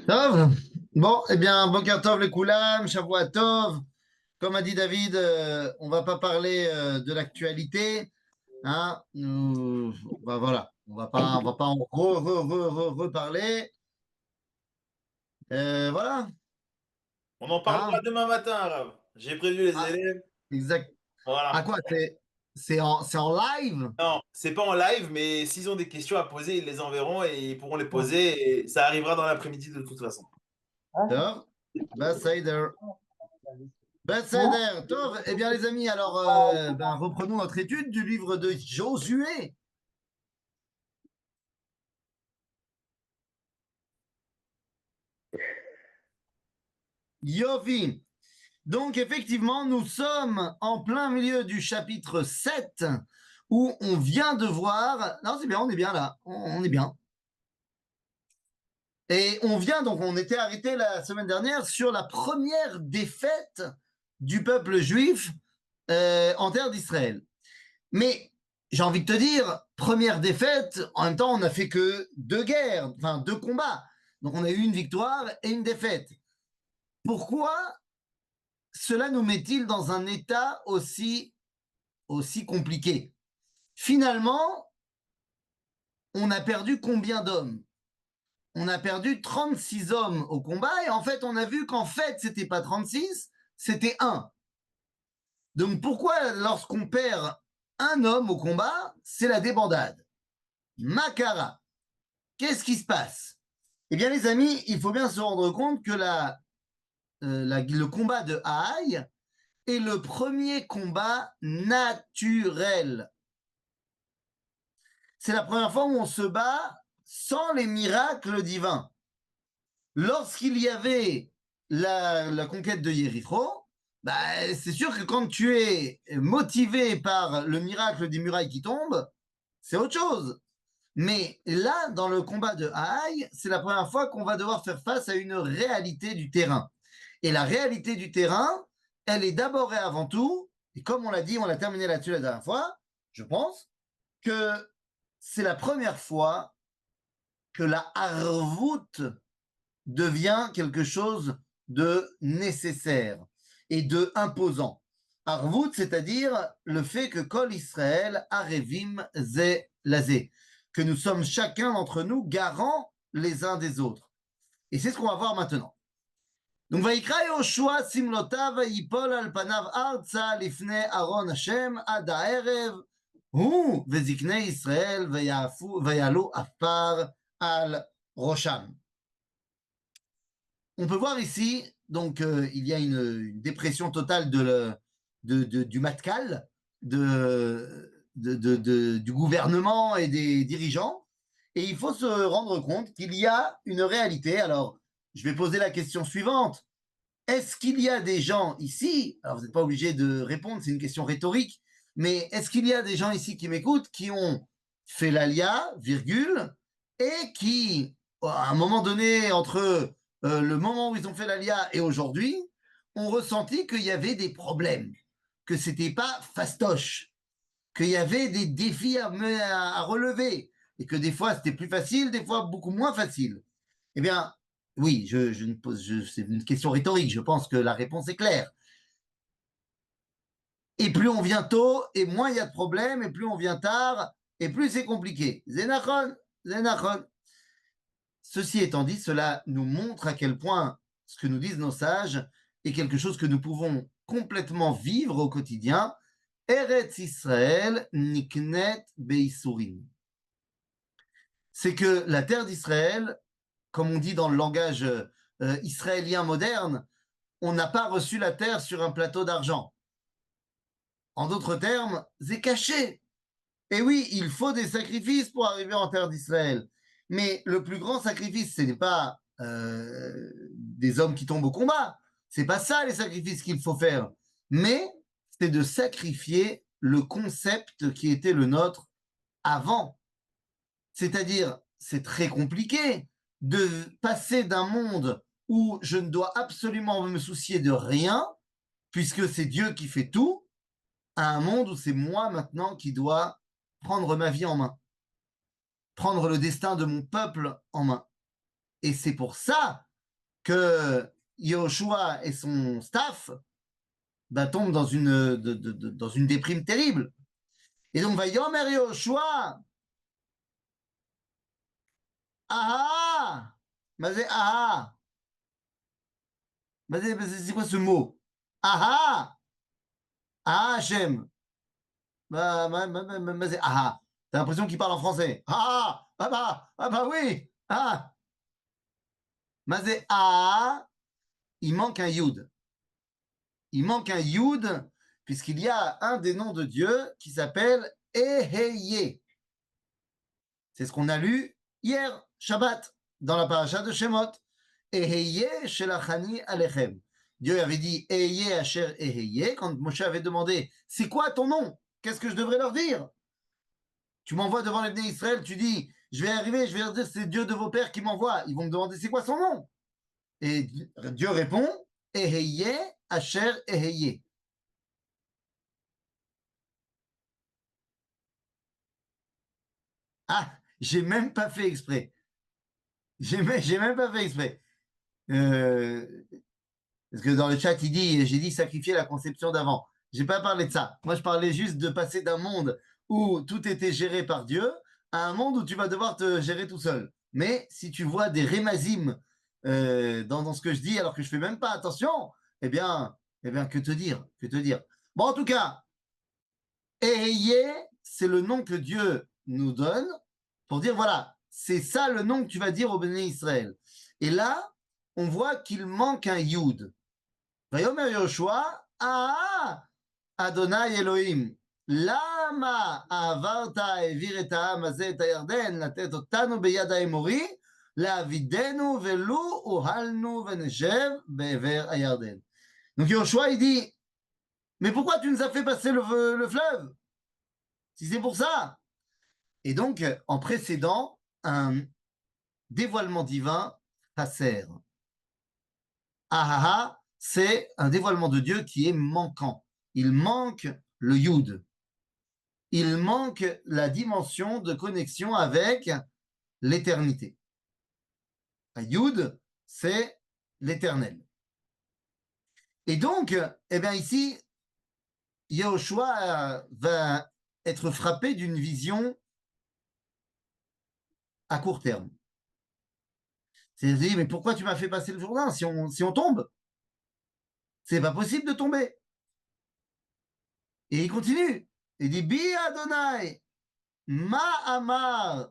Tov. Bon, eh bien, Boker Tov les Koulam, Shavua Tov. Comme a dit David, on va pas parler de l'actualité, hein. Bah voilà, on va pas en reparler. Voilà, On en parlera hein. demain matin, Arabe. J'ai prévenu les Ah, élèves. exact. À Voilà. quoi? C'est en live? Non, c'est pas en live, mais s'ils ont des questions à poser, ils les enverront et ils pourront les poser. Et ça arrivera dans l'après-midi de toute façon. Tov. Besséder. Besséder. Tov. Eh bien, les amis, alors, reprenons notre étude du livre de Josué. Yofi. Donc, effectivement, nous sommes en plein milieu du chapitre 7 où on vient de voir. Non, c'est bien, on est bien là. On est bien. Et on était arrêté la semaine dernière sur la première défaite du peuple juif en terre d'Israël. Mais j'ai envie de te dire, première défaite, en même temps, on n'a fait que deux guerres, enfin deux combats. Donc, on a eu une victoire et une défaite. Pourquoi cela nous met-il dans un état aussi compliqué? Finalement, on a perdu combien d'hommes? On a perdu 36 hommes au combat et en fait, on a vu qu'en fait, c'était pas 36, c'était un. Donc pourquoi lorsqu'on perd un homme au combat, c'est la débandade? Makara, qu'est-ce qui se passe? Eh bien les amis, il faut bien se rendre compte que le combat de Haï est le premier combat naturel. C'est la première fois où on se bat sans les miracles divins. Lorsqu'il y avait la conquête de Yéricho, bah, c'est sûr que quand tu es motivé par le miracle des murailles qui tombent, c'est autre chose. Mais là, dans le combat de Haï, c'est la première fois qu'on va devoir faire face à une réalité du terrain. Et la réalité du terrain, elle est d'abord et avant tout, et comme on l'a dit, on l'a terminé là-dessus la dernière fois, je pense, que c'est la première fois que la harvoute devient quelque chose de nécessaire et de imposant. Harvout, c'est-à-dire le fait que Kol Israël arevim ze lazé, que nous sommes chacun d'entre nous garants les uns des autres. Et c'est ce qu'on va voir maintenant. Donc, ויקרא יהושע שמלותיו ויפול על פניו ארצה לפני ארון השם עד הערב, הוא וזקני ישראל ויעלו עפר על ראשם. On peut voir ici, donc il y a une dépression totale du Matkal, du gouvernement et des dirigeants. Et il faut se rendre compte qu'il y a une réalité. Alors, je vais poser la question suivante. Est-ce qu'il y a des gens ici, alors vous n'êtes pas obligé de répondre, c'est une question rhétorique, mais est-ce qu'il y a des gens ici qui m'écoutent qui ont fait l'alia, virgule, et qui, à un moment donné, entre le moment où ils ont fait l'alia et aujourd'hui, ont ressenti qu'il y avait des problèmes, que c'était pas fastoche, qu'il y avait des défis à relever, et que des fois c'était plus facile, des fois beaucoup moins facile. Eh bien, oui, c'est une question rhétorique. Je pense que la réponse est claire. Et plus on vient tôt, et moins il y a de problèmes, et plus on vient tard, et plus c'est compliqué. Zénachon, Zénachon. Ceci étant dit, cela nous montre à quel point ce que nous disent nos sages est quelque chose que nous pouvons complètement vivre au quotidien. Eretz Israël niknet beisurim. C'est que la terre d'Israël, comme on dit dans le langage israélien moderne, on n'a pas reçu la terre sur un plateau d'argent. En d'autres termes, c'est caché. Et oui, il faut des sacrifices pour arriver en terre d'Israël. Mais le plus grand sacrifice, ce n'est pas des hommes qui tombent au combat. C'est pas ça les sacrifices qu'il faut faire. Mais c'est de sacrifier le concept qui était le nôtre avant. C'est-à-dire, c'est très compliqué de passer d'un monde où je ne dois absolument me soucier de rien, puisque c'est Dieu qui fait tout, à un monde où c'est moi maintenant qui dois prendre ma vie en main, prendre le destin de mon peuple en main. Et c'est pour ça que Yehoshua et son staff tombent dans dans une déprime terrible. Et donc, Vayomer Yehoshua, ah, ah, c'est quoi ce mot? Ah, ah, Hachem. Ah, t'as l'impression qu'il parle en français. Ah bah oui. Ah, ah, il manque un yud. Il manque un yud puisqu'il y a un des noms de Dieu qui s'appelle Eheye. C'est ce qu'on a lu hier, Shabbat, dans la paracha de Shemot. Eheye shelachani alechem. Dieu avait dit Eheye asher Eheye quand Moshe avait demandé c'est quoi ton nom? Qu'est-ce que je devrais leur dire? Tu m'envoies devant les Bnei Israël, tu dis je vais arriver, je vais leur dire c'est Dieu de vos pères qui m'envoie. Ils vont me demander c'est quoi son nom? Et Dieu répond Eheye asher Eheye. Ah, j'ai même pas fait exprès. J'ai même pas fait exprès. Parce que dans le chat, il dit, j'ai dit sacrifier la conception d'avant. J'ai pas parlé de ça. Moi, je parlais juste de passer d'un monde où tout était géré par Dieu à un monde où tu vas devoir te gérer tout seul. Mais si tu vois des rémazim dans ce que je dis, alors que je fais même pas attention, eh bien, que te dire, que te dire. Bon, en tout cas, Eheye, c'est le nom que Dieu nous donne pour dire, voilà, c'est ça le nom que tu vas dire au béni Israël. Et là, on voit qu'il manque un Yud. ויאמר יהושע, אדוני אלוהים, למה העביר את העם הזה את הירדן, לתת אותנו ביד האמורי, לעבידנו ולו אוהלנו ונשב בעבר הירדן. Donc Yoshua, il dit, mais pourquoi tu nous as fait passer le fleuve? Si c'est pour ça. Et donc, en précédant, un dévoilement divin passer. C'est un dévoilement de Dieu qui est manquant. Il manque le Yud. Il manque la dimension de connexion avec l'éternité. Yud, c'est l'éternel. Et donc, eh bien ici, Yehoshua va être frappé d'une vision à court terme. C'est-à-dire, mais pourquoi tu m'as fait passer le Jourdain si on tombe? C'est pas possible de tomber. Et il continue. Il dit, Bi Adonai, Ma Amar,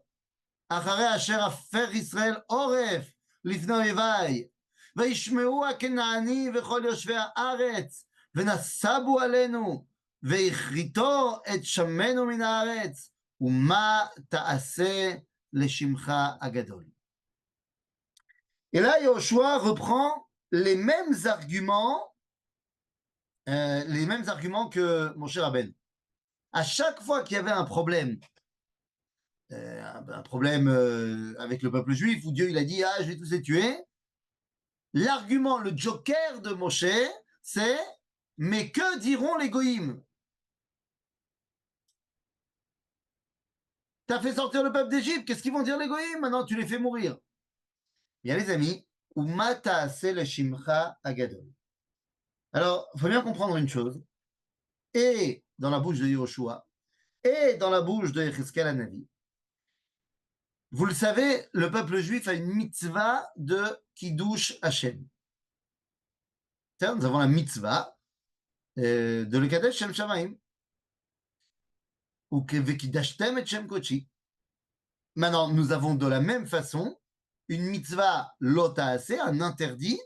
אחרי אשר הפך ישראל עורף לפני אויבי, וישמעו הכנעני וכל יושבי הארץ, ונסבו עלינו, והכריתו את שמנו מן הארץ, ומה תעשה לשמך הגדול. Et là, Yoshua reprend les mêmes arguments que Moshe Rabbeinu. À chaque fois qu'il y avait un problème avec le peuple juif où Dieu il a dit ah je vais tous les tuer, l'argument, le joker de Moshe, c'est mais que diront les goïms? T'as fait sortir le peuple d'Égypte, qu'est-ce qu'ils vont dire les goïms? Maintenant tu les fais mourir. Bien les amis, umata se le shimcha agadol. Alors il faut bien comprendre une chose, et dans la bouche de Yehoshua et dans la bouche de Yecheskel Hanavi. Vous le savez, le peuple juif a une mitzvah de Kiddush Hashem. Nous avons la mitzvah de le Kadesh Shem Shamaim. Ou Vekidashtem et Shem Kochi. Maintenant, nous avons de la même façon une mitzvah lotaase, un interdit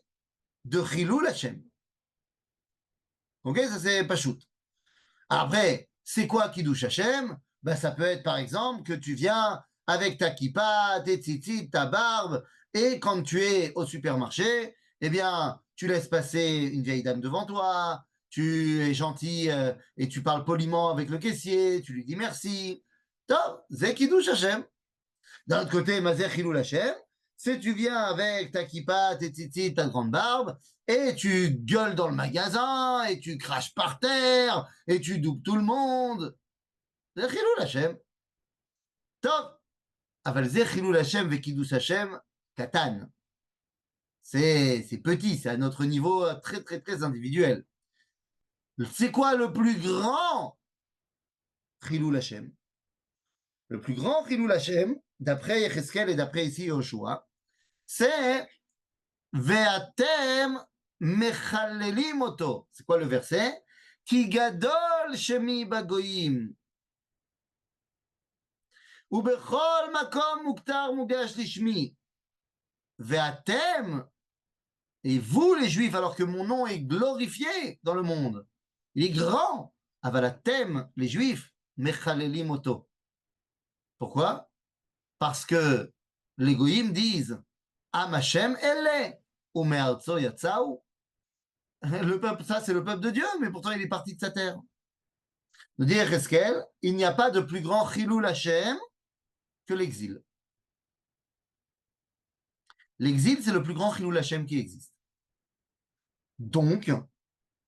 de Chilul Hashem. Ok, ça c'est Pachout. Après, c'est quoi Kiddush Hashem? Ben, ça peut être par exemple que tu viens avec ta kippa, tes tzitzit, ta barbe, et quand tu es au supermarché, eh bien, tu laisses passer une vieille dame devant toi, tu es gentil et tu parles poliment avec le caissier, tu lui dis merci. Top, c'est Kiddush Hashem. D'un autre côté, Mazer Chilul Hashem, c'est tu viens avec ta kippa, tes tzitzit, ta grande barbe, et tu gueules dans le magasin, et tu craches par terre, et tu doubles tout le monde. C'est Chilul Hashem. Top. אבל זה חילול השם וקידוש השם קטן. c'est petit, c'est à notre niveau très, très, très individuel. C'est quoi le plus grand Chilul Hashem? Le plus grand Chilul Hashem, d'après Yecheskel et d'après ici Yoshua, c'est Ve'atem mechalelim oto. C'est quoi le verset? Ki gadol shemi bagoyim. ובכל מקום מוכתר מוגש לשמי. Ve'atem, et vous les Juifs, alors que mon nom est glorifié dans le monde, il est grand. Avalatem, les Juifs, mechalelim oto. Pourquoi? Parce que les goyim disent Am Hashem elle, ou me'artso yatzau. Le peuple, ça c'est le peuple de Dieu, mais pourtant il est parti de sa terre. Nous dit Yecheskel, il n'y a pas de plus grand chilul Hashem que l'exil. L'exil, c'est le plus grand chilul Hashem qui existe. Donc,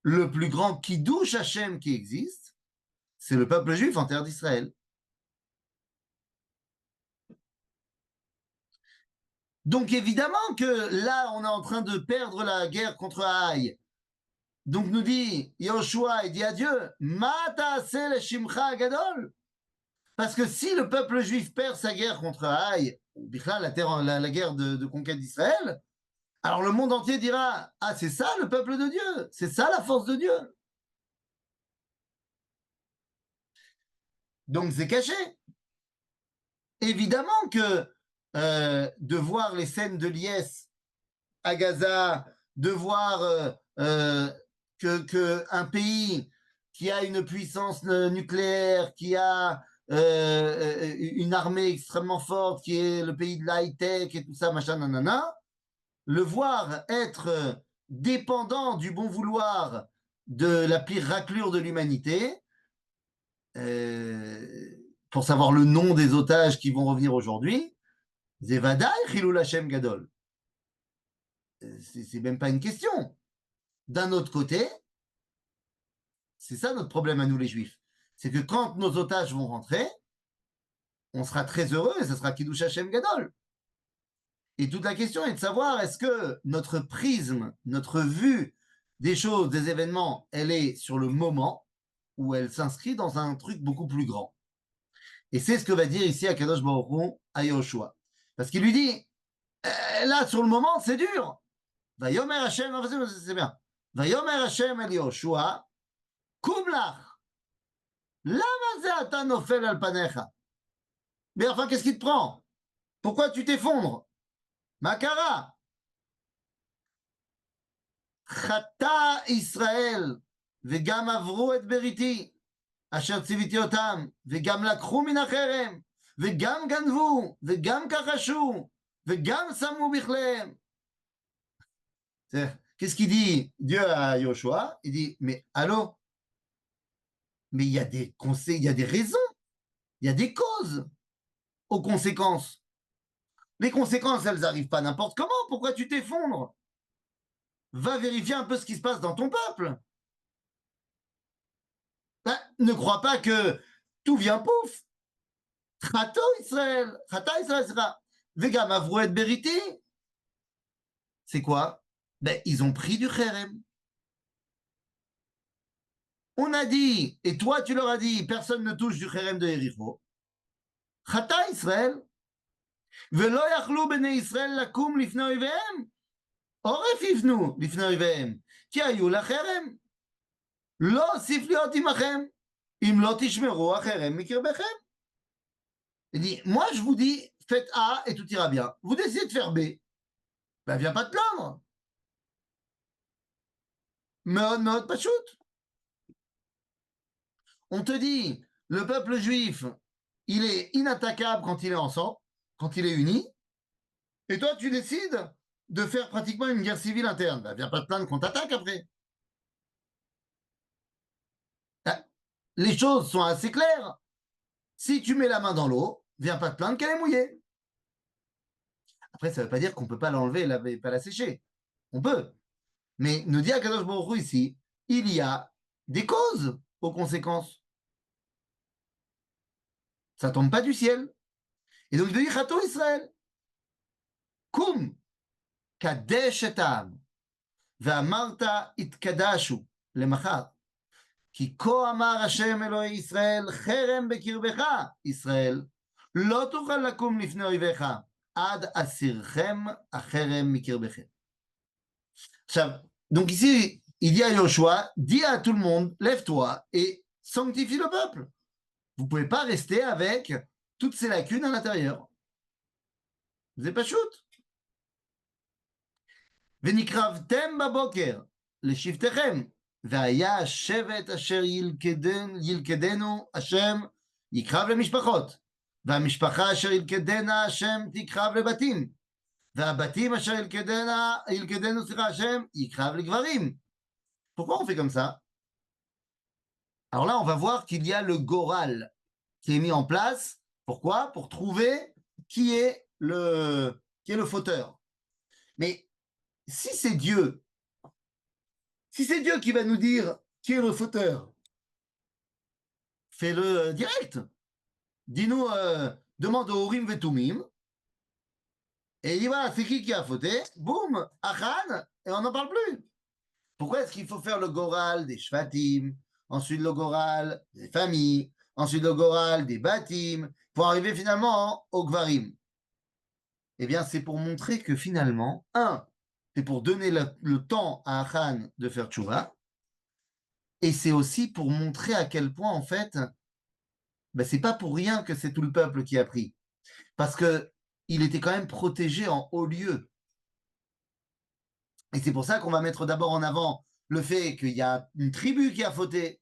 le plus grand kiddush Hashem qui existe, c'est le peuple juif en terre d'Israël. Donc, évidemment que là, on est en train de perdre la guerre contre Haï. Donc, nous dit Yoshua, il dit à Dieu, Mata le shimcha gadol. Parce que si le peuple juif perd sa guerre contre Haï, ou la guerre de conquête d'Israël, alors le monde entier dira ah, c'est ça le peuple de Dieu, c'est ça la force de Dieu. Donc c'est caché. Évidemment que de voir les scènes de liesse à Gaza, de voir que un pays qui a une puissance nucléaire, qui a une armée extrêmement forte, qui est le pays de l'high-tech et tout ça, machin, nanana, le voir être dépendant du bon vouloir de la pire raclure de l'humanité, pour savoir le nom des otages qui vont revenir aujourd'hui, Zevadaï Chilul Hashem Gadol. C'est même pas une question. D'un autre côté, c'est ça notre problème à nous les Juifs. C'est que quand nos otages vont rentrer, on sera très heureux et ça sera Kiddush Hashem Gadol. Et toute la question est de savoir est-ce que notre prisme, notre vue des choses, des événements, elle est sur le moment ou elle s'inscrit dans un truc beaucoup plus grand. Et c'est ce que va dire ici Akadosh Baruch Hu à Yoshua. Parce qu'il lui dit, là sur le moment c'est dur. Vayomer Hashem, c'est bien. Vayomer Hashem el Yoshua, kum lach, lama ze ata nofel al panecha. Mais enfin, qu'est-ce qui te prend? Pourquoi tu t'effondres? Makara. Chata Israël, vegam avru et beriti, asher tziviti otam, vegam lakhu min acherem, vegam ganvu, vegam kachashu, vegam samu bichlehem. Qu'est-ce qu'il dit Dieu à Yoshua? Il dit, mais allô? Mais il y a des conseils, il y a des raisons, il y a des causes aux conséquences. Les conséquences, elles n'arrivent pas n'importe comment. Pourquoi tu t'effondres? Va vérifier un peu ce qui se passe dans ton peuple. Ben, ne crois pas que tout vient pouf. Chata Israël, sera. Vegam avru et beriti. C'est quoi? Ben, ils ont pris du cherem. On a dit, et toi tu leur as dit, personne ne touche du cherem de Yericho. Chata Israël. ולא יכלו בני ישראל לקום לפני אויביהם, עורף יבנו לפני אויביהם, כי היו לחרם. לא אוסיף להיות עמכם, אם לא תשמרו החרם מקרבכם. Il dit, moi je vous dis, faites A et tout ira bien. Vous décidez de faire B, ben viens pas te plaindre. Meod pachout. On te dit, le peuple juif, il est inattaquable quand il est ensemble, quand il est uni, et toi tu décides de faire pratiquement une guerre civile interne. Ben, viens pas te plaindre qu'on t'attaque après. Ben, les choses sont assez claires. Si tu mets la main dans l'eau, viens pas te plaindre qu'elle est mouillée. Après, ça ne veut pas dire qu'on ne peut pas l'enlever et pas la sécher. On peut. Mais nous dit Akadosh Baruch Hu ici, il y a des causes aux conséquences. Ça ne tombe pas du ciel. Et donc il dit Chato Israël. Koum. קדש את העם, ואמרת התקדשו למחר. כי כה אמר השם אלוהי ישראל, חרם בקרבך, ישראל, לא תוכל לקום לפני אויביך, עד אסירכם החרם מקרבכם. עכשיו, donc ici, il dit à Yoshua, dis à tout le monde, lève-toi et sanctifie le peuple. Vous ne pouvez pas rester avec toutes ces lacunes à l'intérieur. Vous n'êtes pas shoot. ונקרבתם בבוקר לשבטיכם, והיה השבט אשר ילכדנו השם יקרב למשפחות, והמשפחה אשר ילכדנה השם תקרב לבתים, והבתים אשר ילכדנו השם יקרב לגברים. Pourquoi on fait comme ça? Alors là, on va voir qu'il y a le Goral qui est mis en place. Pourquoi? Pour trouver qui est le fauteur. Mais si c'est Dieu qui va nous dire qui est le fauteur, fais-le direct. Dis-nous, demande au Urim Vetumim, et il dit voilà, c'est qui a fauté, boum, Achan, et on n'en parle plus. Pourquoi est-ce qu'il faut faire le Goral des Shvatim, ensuite le Goral des familles, ensuite le Goral des Batim, pour arriver finalement au Gvarim? Eh bien, c'est pour montrer que finalement, c'est pour donner le temps à Achan de faire tchouva, et c'est aussi pour montrer à quel point, en fait, c'est pas pour rien que c'est tout le peuple qui a pris. Parce qu'il était quand même protégé en haut lieu. Et c'est pour ça qu'on va mettre d'abord en avant le fait qu'il y a une tribu qui a fauté,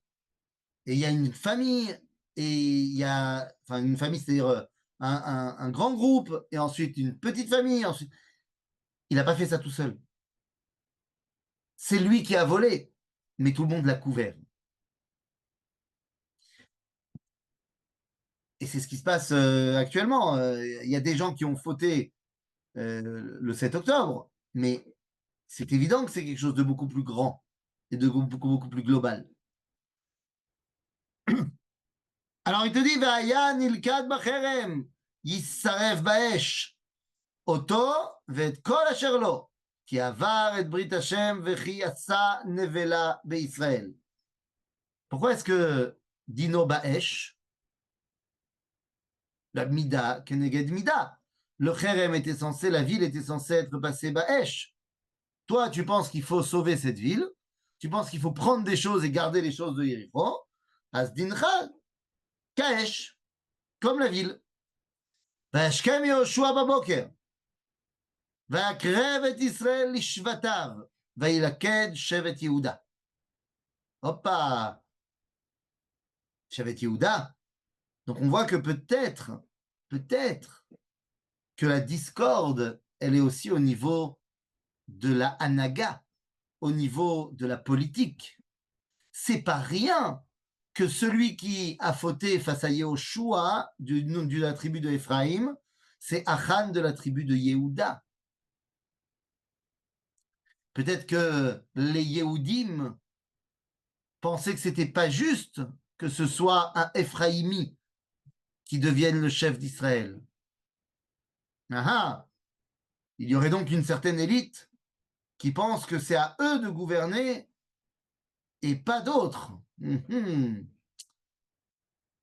et il y a une famille, et il y a, enfin une famille, c'est-à-dire un grand groupe, et ensuite une petite famille, ensuite. Il n'a pas fait ça tout seul. C'est lui qui a volé, mais tout le monde l'a couvert. Et c'est ce qui se passe actuellement. Il y a des gens qui ont fauté le 7 octobre, mais c'est évident que c'est quelque chose de beaucoup plus grand et de beaucoup plus global. Alors il te dit, Vaya nilkad bacherem, yissaref baesh, oto v'et kol asher lo, ki avar et brit Hashem v'chi asa nevela be'Israël. Pourquoi est-ce que dino baesh, la mida keneged mida, le cherem était censé, la ville était censée être passée baesh. Toi, tu penses qu'il faut sauver cette ville, tu penses qu'il faut prendre des choses et garder les choses de Yericho, Asdincha, Kaesh, comme la ville. Vashkem Yoshua baboker, Vakrev et Israël lishvatav, Vailaked shevet Yehuda. Hoppa, shevet Yehuda. Donc on voit que peut-être que la discorde, elle est aussi au niveau de la Hanaga, au niveau de la politique. C'est pas rien que celui qui a fauté face à Yehoshua de la tribu de Ephraïm, c'est Achan de la tribu de Yehuda. Peut-être que les Yehudim pensaient que c'était pas juste que ce soit un Ephraïmi qui devienne le chef d'Israël. Il y aurait donc une certaine élite qui pense que c'est à eux de gouverner et pas d'autres.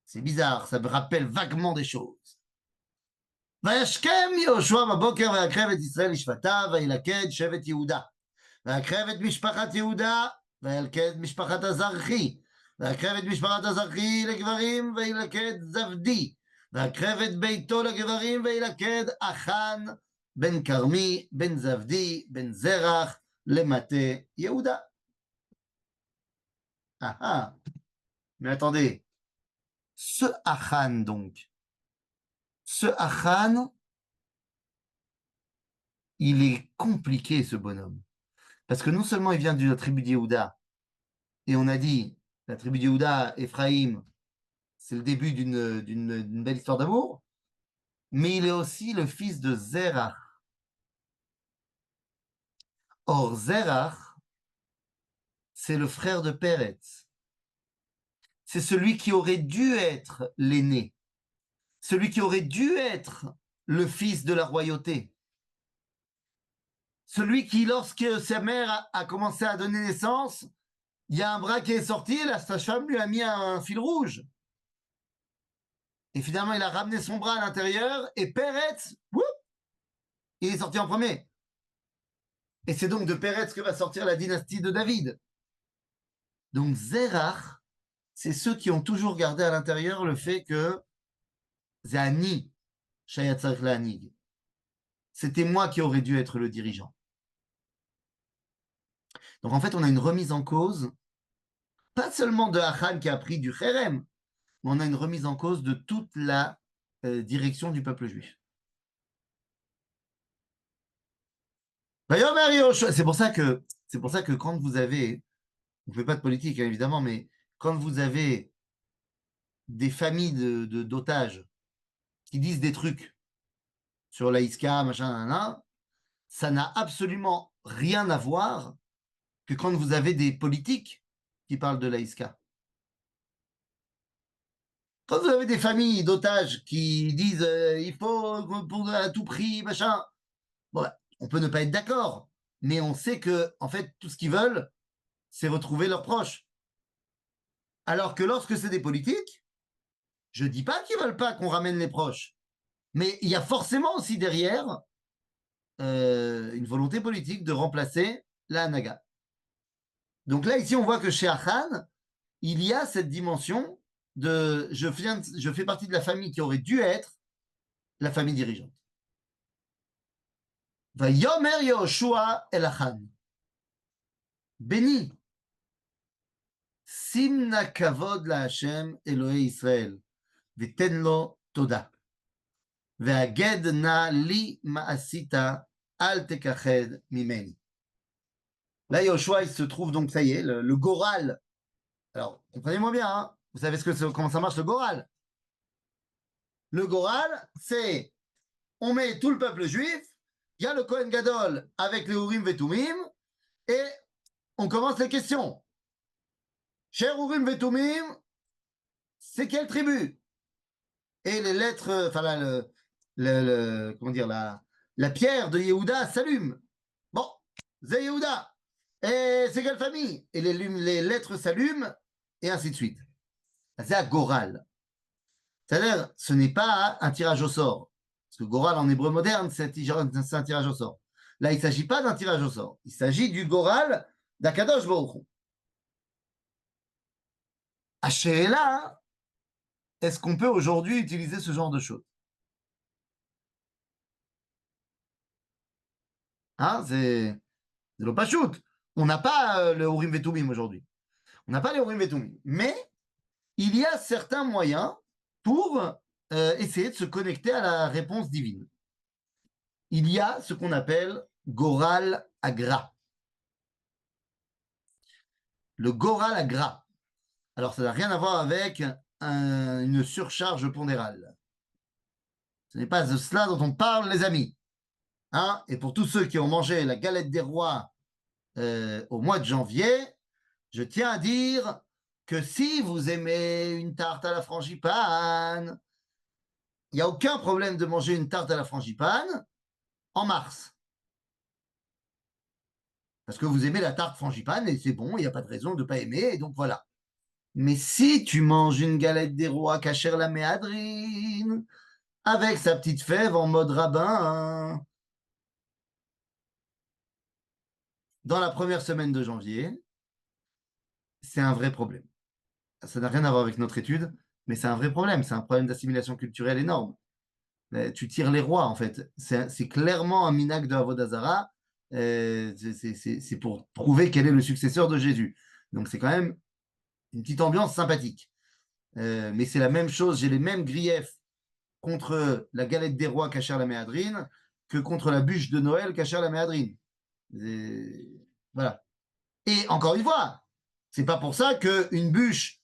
C'est bizarre, ça me rappelle vaguement des choses. וישכם יהושע בבוקר ויקרב את ישראל לשבטיו וילכד שבט יהודה ויקרב את משפחת יהודה וילכד משפחת הזרחי ויקרב את משפחת הזרחי לגברים וילכד זבדי ויקרב את ביתו לגברים וילכד אחן בן כרמי בן זבדי בן זרח למטה יהודה. Mais attendez, ce Achan donc, ce Achan, il est compliqué ce bonhomme. Parce que non seulement il vient de la tribu de Yehuda, et on a dit, la tribu de Yehuda, Ephraïm, c'est le début d'une belle histoire d'amour, mais il est aussi le fils de Zerach. Or, Zerach, c'est le frère de Peretz. C'est celui qui aurait dû être l'aîné, celui qui aurait dû être le fils de la royauté. celui qui, lorsque sa mère a commencé à donner naissance, il y a un bras qui est sorti et la sage-femme lui a mis un fil rouge. Et finalement, il a ramené son bras à l'intérieur et Peretz, il est sorti en premier. Et c'est donc de Peretz que va sortir la dynastie de David. Donc Zerach, c'est ceux qui ont toujours gardé à l'intérieur le fait que Zani, Shayatzarech Lahanig, c'était moi qui aurais dû être le dirigeant. Donc en fait, on a une remise en cause, pas seulement de Achan qui a pris du Kherem, mais on a une remise en cause de toute la direction du peuple juif. C'est pour ça que quand vous avez, on ne fait pas de politique hein, évidemment, mais quand vous avez des familles d'otages qui disent des trucs sur l'Aïska, machin, ça n'a absolument rien à voir que quand vous avez des politiques qui parlent de l'Aïska. Quand vous avez des familles d'otages qui disent il faut pour à tout prix, machin, bon, on peut ne pas être d'accord, mais on sait que en fait tout ce qu'ils veulent, c'est retrouver leurs proches. Alors que lorsque c'est des politiques, je dis pas qu'ils veulent pas qu'on ramène les proches, mais il y a forcément aussi derrière une volonté politique de remplacer la Hanaga. Donc là, ici, on voit que chez Achan, il y a cette dimension de je fais partie de la famille qui aurait dû être la famille dirigeante. Va yomer Yoshua el Achan. Béni. Simna kavod la Hashem Elohei Israël. Veten lo toda. Ve'aged na li ma'asita al tekached mimeni. Là, Yoshua, il se trouve donc, ça y est, le Goral. Alors, comprenez-moi bien, hein, vous savez comment ça marche le Goral. Le Goral, c'est, on met tout le peuple juif, il y a le Kohen Gadol avec les Urim Vetumim, et on commence les questions. Cher Urim Vetumim, c'est quelle tribu? Et les lettres, enfin, comment dire, la pierre de Yehuda s'allume. Bon, c'est Yehuda. Et c'est quelle famille? Et les lettres s'allument, et ainsi de suite. C'est à Goral. C'est-à-dire, ce n'est pas un tirage au sort. Parce que Goral en hébreu moderne, c'est un tirage au sort. Là, il ne s'agit pas d'un tirage au sort. Il s'agit du Goral d'Akadosh Baruch Hu. Là, est-ce qu'on peut aujourd'hui utiliser ce genre de choses? Hein, c'est le pachout. On n'a pas le Urim Vetumim aujourd'hui. On n'a pas les Urim Vetumim. Mais il y a certains moyens pour essayer de se connecter à la réponse divine. Il y a ce qu'on appelle Goral Agra. Le Goral Agra. Alors, ça n'a rien à voir avec une surcharge pondérale. Ce n'est pas de cela dont on parle, les amis. Hein? Et pour tous ceux qui ont mangé la galette des rois au mois de janvier, je tiens à dire que si vous aimez une tarte à la frangipane, il n'y a aucun problème de manger une tarte à la frangipane en mars. Parce que vous aimez la tarte frangipane et c'est bon, il n'y a pas de raison de ne pas aimer, et donc voilà. Mais si tu manges une galette des rois Kasher la méadrine, avec sa petite fève en mode rabbin, dans la première semaine de janvier, c'est un vrai problème. Ça n'a rien à voir avec notre étude, mais c'est un vrai problème. C'est un problème d'assimilation culturelle énorme. Tu tires les rois, en fait. C'est clairement un minag de Avodazara. C'est pour prouver quel est le successeur de Jésus. Donc c'est quand même une petite ambiance sympathique. Mais c'est la même chose, j'ai les mêmes griefs contre la galette des rois Kasher la méadrine que contre la bûche de Noël Kasher la méadrine. Voilà. Et encore une fois, c'est pas pour ça qu'une bûche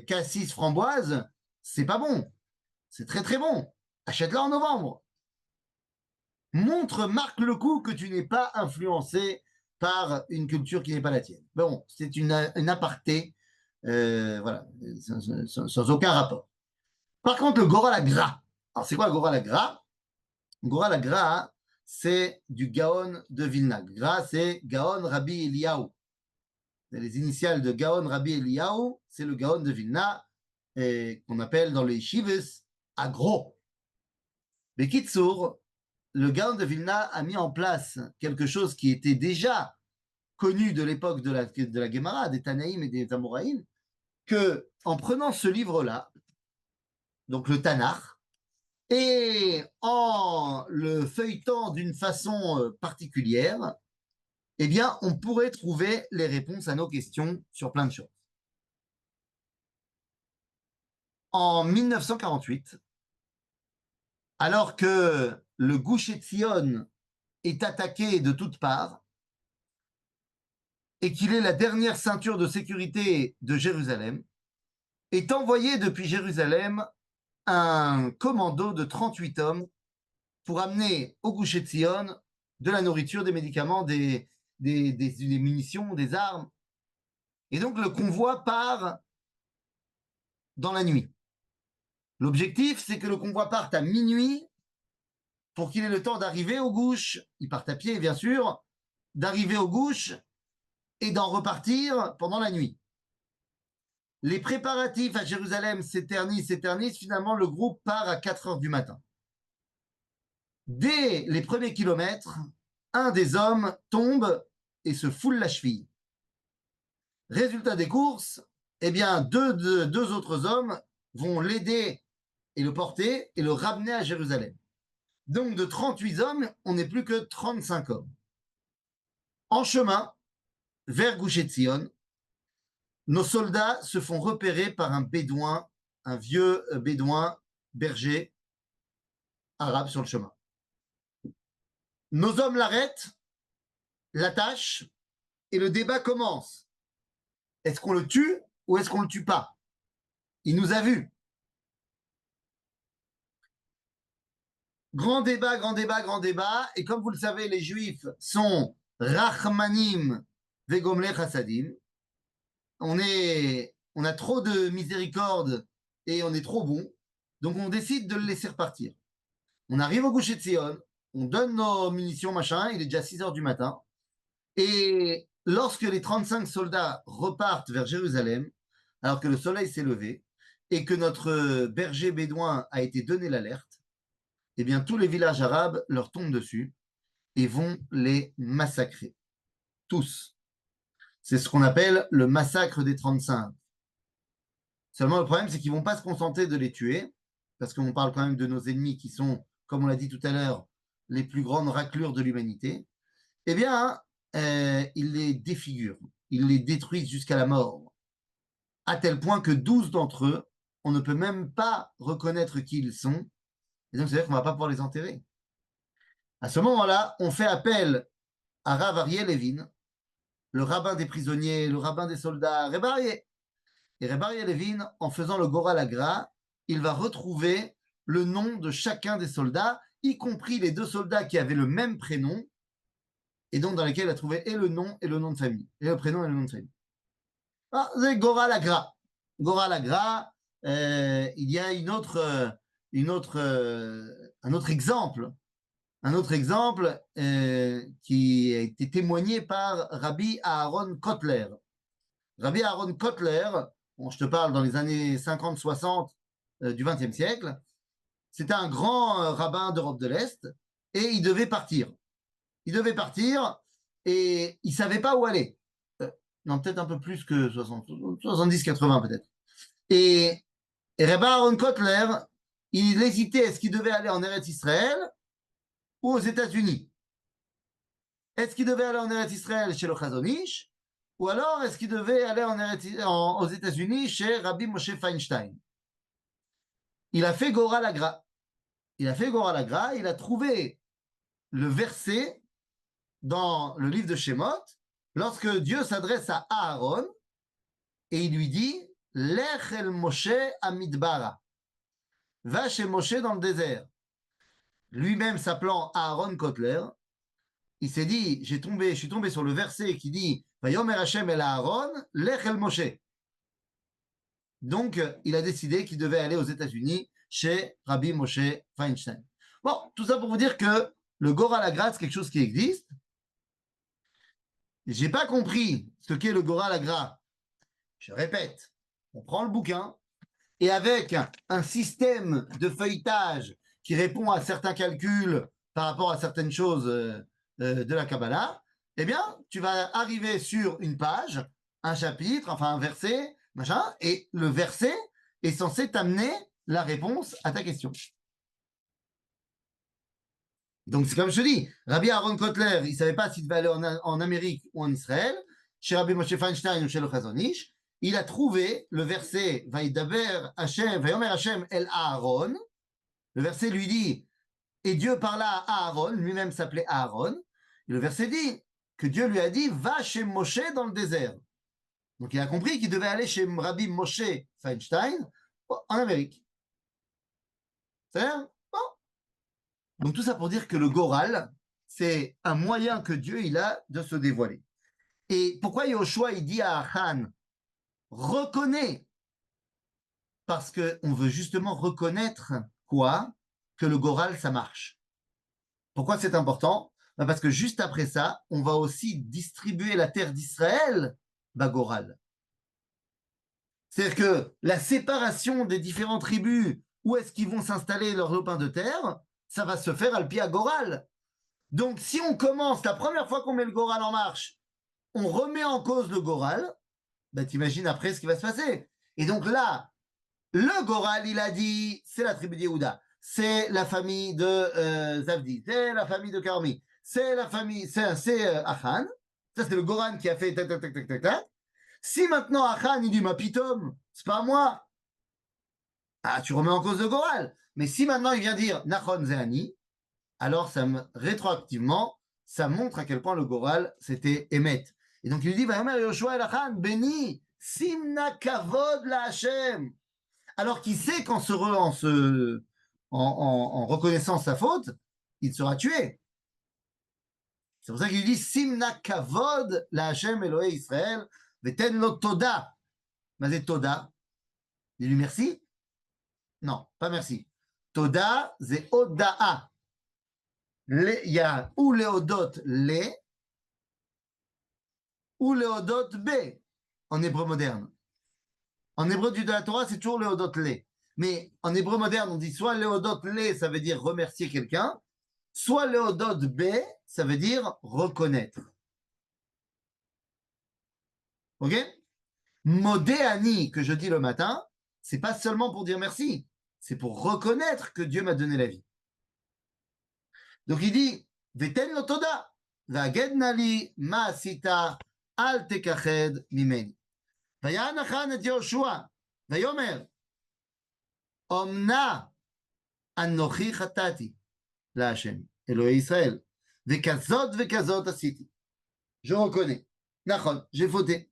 cassis framboise, c'est pas bon. C'est très très bon. Achète-la en novembre. Marque le coup que tu n'es pas influencé par une culture qui n'est pas la tienne. Bon, c'est une aparté, voilà, sans aucun rapport. Par contre, le Goral Agra. Alors, c'est quoi le Goral Agra? Goral Agra, c'est du Gaon de Vilna. Gra, c'est Gaon Rabbi Eliyahu. Les initiales de Gaon Rabbi Eliyahu, c'est le Gaon de Vilna, qu'on appelle dans les Shivas Agro. Bekitsour, le Gaon de Vilna a mis en place quelque chose qui était déjà connu de l'époque de la Gemara, des Tanaïm et des Amoraïm, que en prenant ce livre-là, donc le Tanakh, et en le feuilletant d'une façon particulière, eh bien, on pourrait trouver les réponses à nos questions sur plein de choses. En 1948, alors que le Gush Etzion est attaqué de toutes parts et qu'il est la dernière ceinture de sécurité de Jérusalem, est envoyé depuis Jérusalem un commando de 38 hommes pour amener au Gush Etzion de la nourriture, des médicaments, des munitions, des armes. Et donc le convoi part dans la nuit. L'objectif, c'est que le convoi parte à minuit pour qu'il ait le temps d'arriver au Gush. Ils partent à pied, bien sûr, d'arriver au Gush et d'en repartir pendant la nuit. Les préparatifs à Jérusalem s'éternisent. Finalement, le groupe part à 4 heures du matin. Dès les premiers kilomètres, un des hommes tombe et se foule la cheville. Résultat des courses, eh bien, deux autres hommes vont l'aider et le porter et le ramener à Jérusalem. Donc, de 38 hommes, on n'est plus que 35 hommes. En chemin, vers Gush Etzion, nos soldats se font repérer par un bédouin, un vieux bédouin berger arabe sur le chemin. Nos hommes l'arrêtent, l'attachent, et le débat commence. Est-ce qu'on le tue ou est-ce qu'on ne le tue pas? Il nous a vus. Grand débat, et comme vous le savez, les Juifs sont Rachmanim vegomlech Hasadim. On a trop de miséricorde et on est trop bon, donc on décide de le laisser repartir. On arrive au Gush Etzion, on donne nos munitions, machin, il est déjà 6 heures du matin, et lorsque les 35 soldats repartent vers Jérusalem, alors que le soleil s'est levé, et que notre berger bédouin a été donné l'alerte, eh bien, tous les villages arabes leur tombent dessus et vont les massacrer. Tous. C'est ce qu'on appelle le massacre des 35. Seulement, le problème, c'est qu'ils ne vont pas se contenter de les tuer, parce qu'on parle quand même de nos ennemis qui sont, comme on l'a dit tout à l'heure, les plus grandes raclures de l'humanité. Eh bien, ils les défigurent, ils les détruisent jusqu'à la mort, à tel point que 12 d'entre eux, on ne peut même pas reconnaître qui ils sont, et donc c'est-à-dire qu'on ne va pas pouvoir les enterrer. À ce moment-là, on fait appel à Rav Ariel Levin, le rabbin des prisonniers, le rabbin des soldats, Reb Aryeh. Et Reb Ariel Levin, en faisant le Gora Lagra, il va retrouver le nom de chacun des soldats, y compris les 2 soldats qui avaient le même prénom, et donc dans lesquels il a trouvé et le nom de famille, et le prénom et le nom de famille. Ah, c'est Gora Lagra. Gora Lagra, il y a un autre exemple qui a été témoigné par Rabbi Aaron Kotler. Rabbi Aaron Kotler, bon, je te parle dans les années 50-60 du XXe siècle, c'était un grand rabbin d'Europe de l'Est et il devait partir. Et il ne savait pas où aller. Non, peut-être un peu plus que 70-80 peut-être. Et Rabbi Aaron Kotler, il hésitait, est-ce qu'il devait aller en Eretz Israël ou aux États-Unis? Est-ce qu'il devait aller en Eretz Israël chez le Chazon Ish, ou alors est-ce qu'il devait aller aux États-Unis chez Rabbi Moshe Feinstein? Il a fait Gora Lagra. Il a trouvé le verset dans le livre de Shemot, lorsque Dieu s'adresse à Aaron et il lui dit Lech el Moshe amidbara. Va chez Moshe dans le désert. Lui-même s'appelant Aaron Kotler, il s'est dit, je suis tombé sur le verset qui dit Vayomer Hashem el Aaron, Lech el Moshe. Donc, il a décidé qu'il devait aller aux États-Unis chez Rabbi Moshe Feinstein. Bon, tout ça pour vous dire que le Goral Agra, c'est quelque chose qui existe. J'ai pas compris ce qu'est le Goral Agra. Je répète, on prend le bouquin et avec un système de feuilletage qui répond à certains calculs par rapport à certaines choses de la Kabbalah, eh bien, tu vas arriver sur une page, un chapitre, enfin un verset, machin, et le verset est censé t'amener la réponse à ta question. Donc, c'est comme je te dis, Rabbi Aaron Kotler, il ne savait pas s'il devait aller en Amérique ou en Israël. Chez Rabbi Moshe Feinstein ou chez le Chazon Ish, il a trouvé le verset Vaïdaber Hashem, Vayomer Hashem El Aaron. Le verset lui dit, et Dieu parla à Aaron, lui-même s'appelait Aaron. Et le verset dit que Dieu lui a dit, va chez Moshe dans le désert. Donc, il a compris qu'il devait aller chez Rabbi Moshe Feinstein en Amérique. C'est bon. Donc tout ça pour dire que le Goral, c'est un moyen que Dieu il a de se dévoiler. Et pourquoi Yoshua il dit à Achan, reconnais, parce qu'on veut justement reconnaître quoi? Que le Goral, ça marche. Pourquoi c'est important? Parce que juste après ça, on va aussi distribuer la terre d'Israël, Goral. C'est-à-dire que la séparation des différentes tribus, où est-ce qu'ils vont s'installer leurs lopins de terre, ça va se faire à le Goral. Donc, si on commence, la première fois qu'on met le Goral en marche, on remet en cause le Goral, ben, t'imagines après ce qui va se passer. Et donc là, le Goral, il a dit, c'est la tribu d'Yehuda, c'est la famille de Zavdi, c'est la famille de Karmi, c'est la famille, c'est Achan, ça c'est le Goral qui a fait tac, tac, tac, tac, tac, tac. Si maintenant Achan, il dit, ma pitom, c'est pas moi, ah, tu remets en cause le Goral. Mais si maintenant il vient dire, Nachon Zéani, alors rétroactivement, ça montre à quel point le Goral, c'était Emet. Et donc il lui dit, Vayomer Yoshua el Achan, béni, simna kavod la Hashem. Alors qu'il sait qu'en en reconnaissant sa faute, il sera tué. C'est pour ça qu'il lui dit, simna kavod la Hashem Elohé Israël, veten lo toda. Mais toda, il lui merci? Non, pas merci. Toda, c'est oda'a. Il y a ou Léodote les ou Léodote B en hébreu moderne. En hébreu du de la Torah, c'est toujours Léodote les. Mais en hébreu moderne, on dit soit Léodote les, ça veut dire remercier quelqu'un, soit Léodote B, ça veut dire reconnaître. Ok? Modéani, que je dis le matin, c'est pas seulement pour dire merci, c'est pour reconnaître que Dieu m'a donné la vie. Donc il dit, Veten lo toda, va'aged nali ma'asita al tekached mimeni. ויען החן את יהושע, ויאמר, אמנה אנוכי חטאתי להשם, אלוהי ישראל, וכזאת עשיתי. Je reconnais. נכון, j'ai fauté.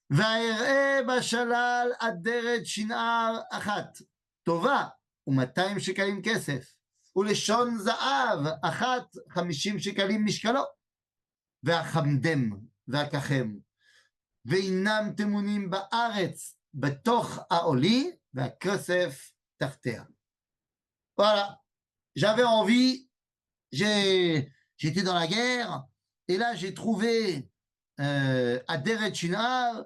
ואראה בשלל אדרת שנער אחת, טובה, ו200 שקלים כסף, ולשון זהב אחת 50 שקלים משקלו, ואחמדם ואקחם. ואינם תמונים בארץ בתוך העולי והכסף תחתיה. Voilà, j'avais envie, j'étais dans la guerre, et là j'ai trouvé Aderet Shinar.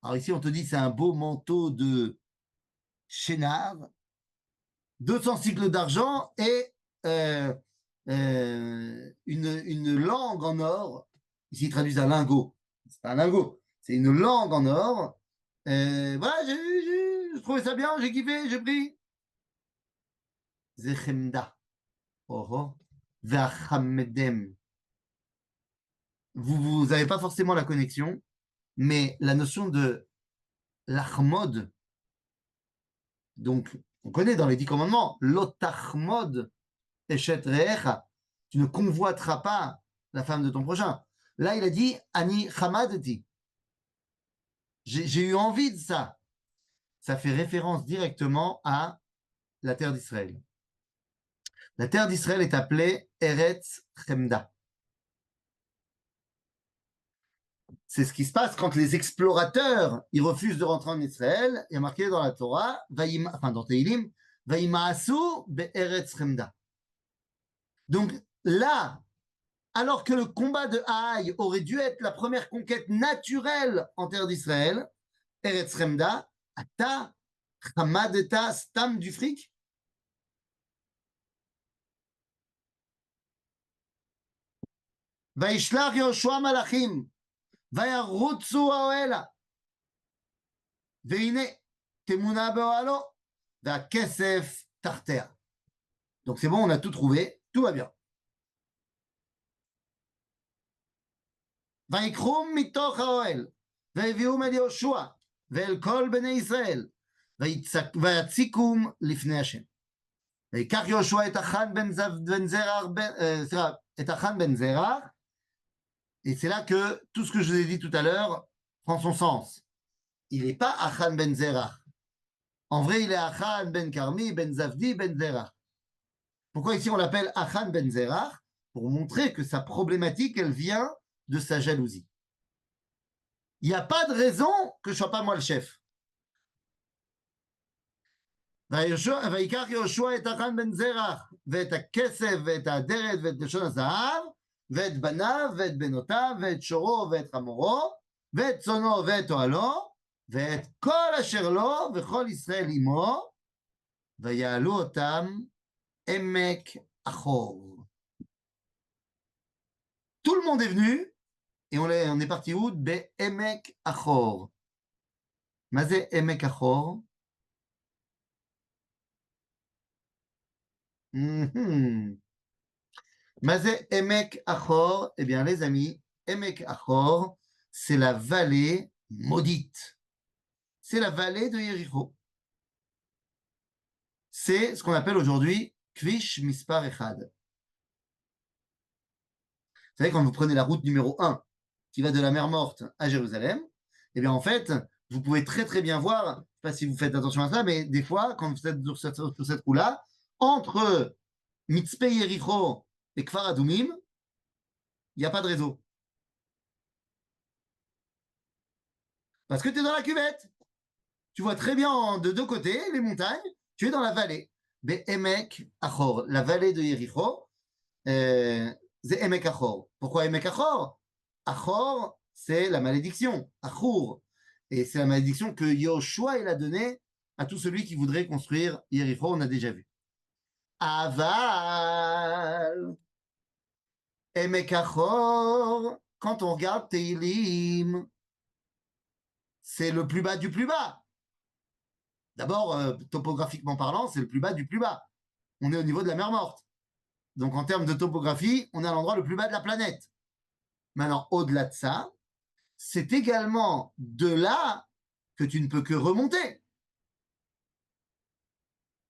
Alors ici on te dit c'est un beau manteau de Shinar, 200 cycles d'argent et une langue en or. Ici ils traduisent un lingot, c'est pas un lingot. C'est une langue en or. Voilà, j'ai trouvé ça bien, j'ai kiffé, j'ai pris. Zechemda. Oh oh. Vachamedem. Vous n'avez pas forcément la connexion, mais la notion de l'achmod, donc on connaît dans les 10 commandements, l'otachmod eshet reecha, tu ne convoiteras pas la femme de ton prochain. Là, il a dit ani chamadti. J'ai eu envie de ça. Ça fait référence directement à la terre d'Israël. La terre d'Israël est appelée Eretz Chemda. C'est ce qui se passe quand les explorateurs ils refusent de rentrer en Israël. Il y a marqué dans la Torah, dans Teilim, Vaïmaasu be'Eretz Chemda. Donc, là, alors que le combat de Haï aurait dû être la première conquête naturelle en terre d'Israël, Eretz Remda, Ata, Hamadeta, Stam du fric. וישלח יהושע מלאכים, וירוצו האוהלה, והנה תמונה באוהלו, והכסף תחתיה. Donc c'est bon, on a tout trouvé, tout va bien. ויקחו מתוך האוהל, והביאום אל יהושע, ואל כל בני ישראל, ויציקום לפני השם. ויקח יהושע את החן בן זרח, את החן בן זרח, et c'est là que tout ce que je vous ai dit tout à l'heure prend son sens. Il n'est pas Achan ben Zerach. En vrai, il est Achan ben Karmi, ben Zavdi, ben Zerach. Pourquoi ici on l'appelle Achan ben Zerach? Pour montrer que sa problématique, elle vient de sa jalousie. Il n'y a pas de raison que je ne sois pas moi le chef. ויקח יהושע את החן בן זרח, ואת הכסף, ואת האדרת, ואת לשון הזהב, ואת בניו, ואת בנותיו, ואת שורו, ואת חמורו, ואת צונו, ואת אוהלו, ואת כל אשר לו, וכל ישראל עמו, ויעלו אותם עמק אחור. Tout le monde est venu, et on est parti où? בעמק אחור. מה זה עמק אחור? מה זה עמק אחור? Eh bien, les amis, עמק אחור, c'est la vallée maudite. C'est la vallée de Yericho. C'est ce qu'on appelle aujourd'hui Kvish Mispar Echad. Vous savez, quand vous prenez la route numéro 1 qui va de la mer Morte à Jérusalem, eh bien, en fait, vous pouvez très très bien voir, je ne sais pas si vous faites attention à ça, mais des fois, quand vous êtes sur cette roue-là, entre Mitzpe Yericho et Kfar Adumim, il n'y a pas de réseau. Parce que tu es dans la cuvette. Tu vois très bien de deux côtés les montagnes, tu es dans la vallée. Be'emek Achor, la vallée de Yericho, c'est Emek Achor. Pourquoi Emek Achor? Achor, c'est la malédiction, Achour. Et c'est la malédiction que Yoshua il a donnée à tout celui qui voudrait construire Yericho, on a déjà vu. Aval, Emek Achor, quand on regarde Teilim, c'est le plus bas du plus bas. D'abord, topographiquement parlant, c'est le plus bas du plus bas. On est au niveau de la mer Morte. Donc, en termes de topographie, on est à l'endroit le plus bas de la planète. Maintenant, au-delà de ça, c'est également de là que tu ne peux que remonter.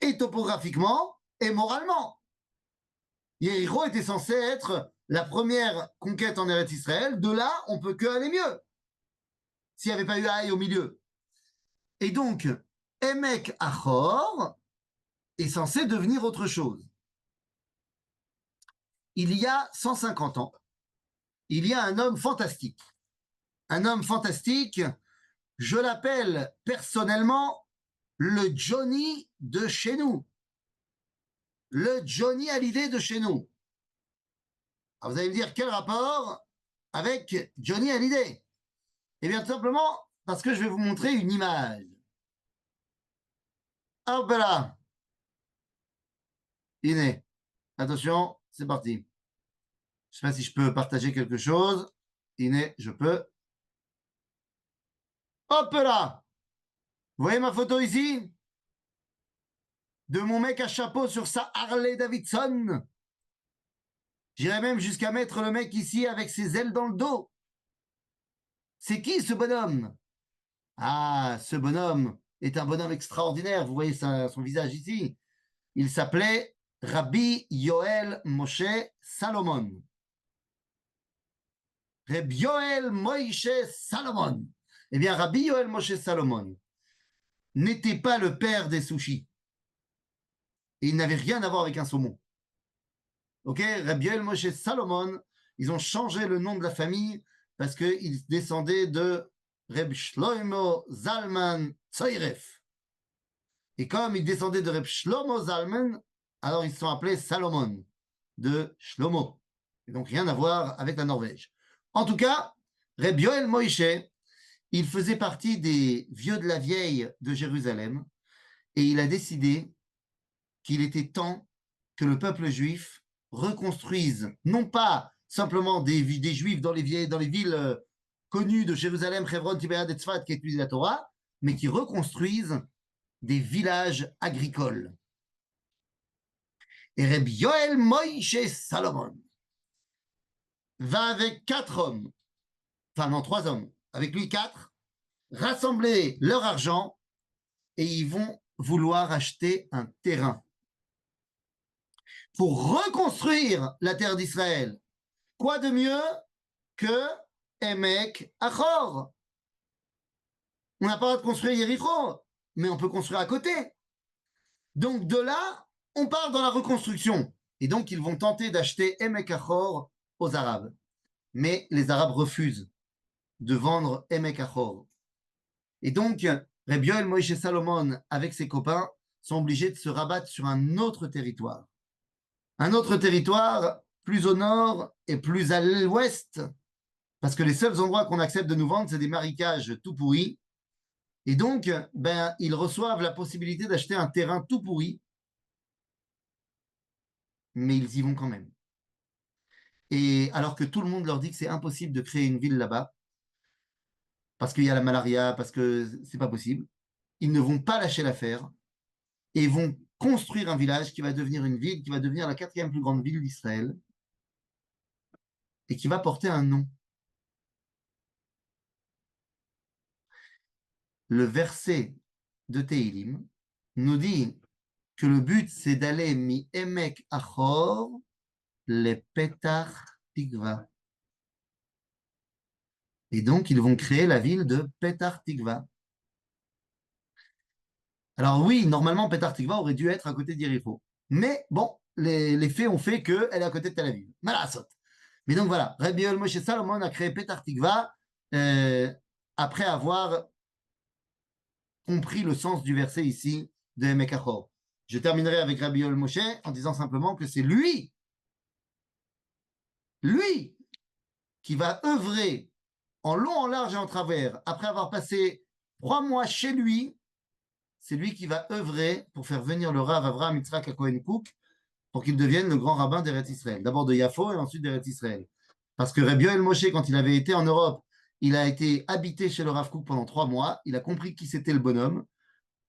Et topographiquement, et moralement. Yericho était censé être la première conquête en Eretz Israël. De là, on ne peut que aller mieux. S'il n'y avait pas eu Haï au milieu. Et donc, Emek Achor est censé devenir autre chose. Il y a 150 ans, il y a un homme fantastique. Un homme fantastique, je l'appelle personnellement le Johnny de chez nous. Le Johnny Hallyday de chez nous. Alors vous allez me dire, quel rapport avec Johnny Hallyday? Eh bien, tout simplement parce que je vais vous montrer une image. Hop là. Iné. Attention, c'est parti. Je ne sais pas si je peux partager quelque chose. Iné, je peux. Hop là. Vous voyez ma photo ici? De mon mec à chapeau sur sa Harley Davidson. J'irais même jusqu'à mettre le mec ici avec ses ailes dans le dos. C'est qui ce bonhomme? Ah, ce bonhomme est un bonhomme extraordinaire. Vous voyez son visage ici. Il s'appelait Rabbi Yoel Moshe Salomon. Rabbi Yoel Moshe Salomon. Eh bien, Rabbi Yoel Moshe Salomon n'était pas le père des sushis. Et il n'avait rien à voir avec un saumon. Ok, Rabbi Yoel Moshe Salomon, ils ont changé le nom de la famille parce qu'ils descendaient de Reb Shlomo Zalman Tzoyref. Et comme ils descendaient de Reb Shlomo Zalman, alors ils se sont appelés Salomon. de Shlomo. Et donc rien à voir avec la Norvège. En tout cas, Reb Yoel Moïse, il faisait partie des vieux de la vieille de Jérusalem et il a décidé qu'il était temps que le peuple juif reconstruise, non pas simplement des juifs dans les villes connues de Jérusalem, Hebron, Tibériade et Tzfat qui étudient la Torah, mais qui reconstruisent des villages agricoles. Et Reb Yoel Moïse Salomon va avec 4 hommes, enfin non, 3 hommes, avec lui 4, rassembler leur argent et ils vont vouloir acheter un terrain pour reconstruire la terre d'Israël. Quoi de mieux que Emek Achor? On n'a pas le droit de construire Yericho, mais on peut construire à côté. Donc de là, on part dans la reconstruction. Et donc ils vont tenter d'acheter Emek Achor aux Arabes. Mais les Arabes refusent de vendre Emek Achor. Et donc, Reb Yoel Moïse Salomon, avec ses copains, sont obligés de se rabattre sur un autre territoire. Un autre territoire plus au nord et plus à l'ouest, parce que les seuls endroits qu'on accepte de nous vendre, c'est des marécages tout pourris. Et donc, ils reçoivent la possibilité d'acheter un terrain tout pourri, mais ils y vont quand même. Et alors que tout le monde leur dit que c'est impossible de créer une ville là-bas, parce qu'il y a la malaria, parce que c'est pas possible, ils ne vont pas lâcher l'affaire et vont construire un village qui va devenir une ville, qui va devenir la 4e plus grande ville d'Israël et qui va porter un nom. Le verset de Tehilim nous dit que le but, c'est d'aller mi Emek Achor le Petach Tikva. Et donc, ils vont créer la ville de Petach Tikva. Alors oui, normalement, Petach Tikva aurait dû être à côté d'Yericho. Mais bon, les faits ont fait qu'elle est à côté de Tel Aviv. Malasot. Mais donc voilà, Rabbi Yoel Moshe Salomon a créé Petach Tikva après avoir compris le sens du verset ici de Emek Achor. Je terminerai avec Rabbi Yoel Moshe en disant simplement que c'est lui qui va œuvrer en long, en large et en travers, après avoir passé 3 mois chez lui, c'est lui qui va œuvrer pour faire venir le Rav Avraham Yitzhak HaKohen Kook pour qu'il devienne le grand rabbin d'Eretz Israël. D'abord de Yafo et ensuite d'Eretz Israël. Parce que Rabbi Yoel Moshe, quand il avait été en Europe, il a été habité chez le Rav Kook pendant 3 mois, il a compris qui c'était le bonhomme,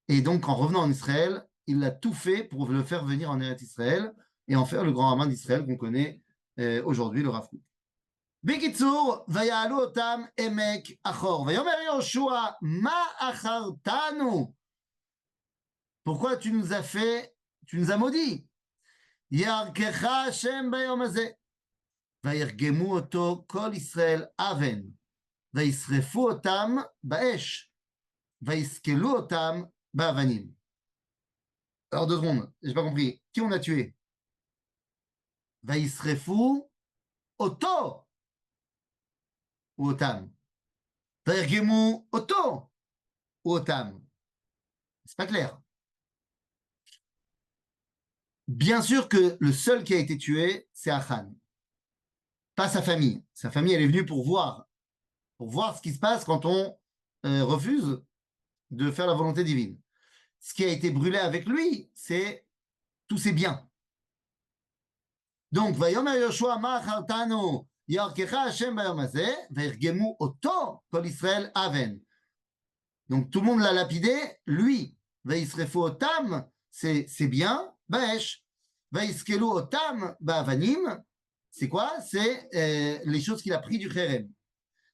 et donc en revenant en Israël, il a tout fait pour le faire venir en Eretz Israël et en faire le grand rabbin d'Israël qu'on connaît aujourd'hui, le Rav Kook. בקיצור, ויעלו אותם עמק אחור. ויאמר יהושע, מה אחרתנו? Pourquoi tu nous as maudit? ירכך השם ביום הזה. וירגמו אותו כל ישראל אבן. וישרפו אותם באש. ויסקלו אותם באבנים. Alors 2 secondes, j'ai pas compris. Qui on a tué? וישרפו אותו. Ou Otam. Vairgemu Oto ou Otam. C'est pas clair. Bien sûr que le seul qui a été tué, c'est Achan. Pas sa famille. Sa famille, elle est venue pour voir ce qui se passe quand on refuse de faire la volonté divine. Ce qui a été brûlé avec lui, c'est tous ses biens. Donc, Vayomer Yoshua Ma'achartanu Yarkecha Hashem Bayom Hazeh, Vairgemu Oto Kol Israël Aven. Donc tout le monde l'a lapidé, lui. Vaïsrefu Otam, c'est bien, Baesh. Vaïskelu Otam, Bavanim, c'est quoi? C'est les choses qu'il a pris du Kherem.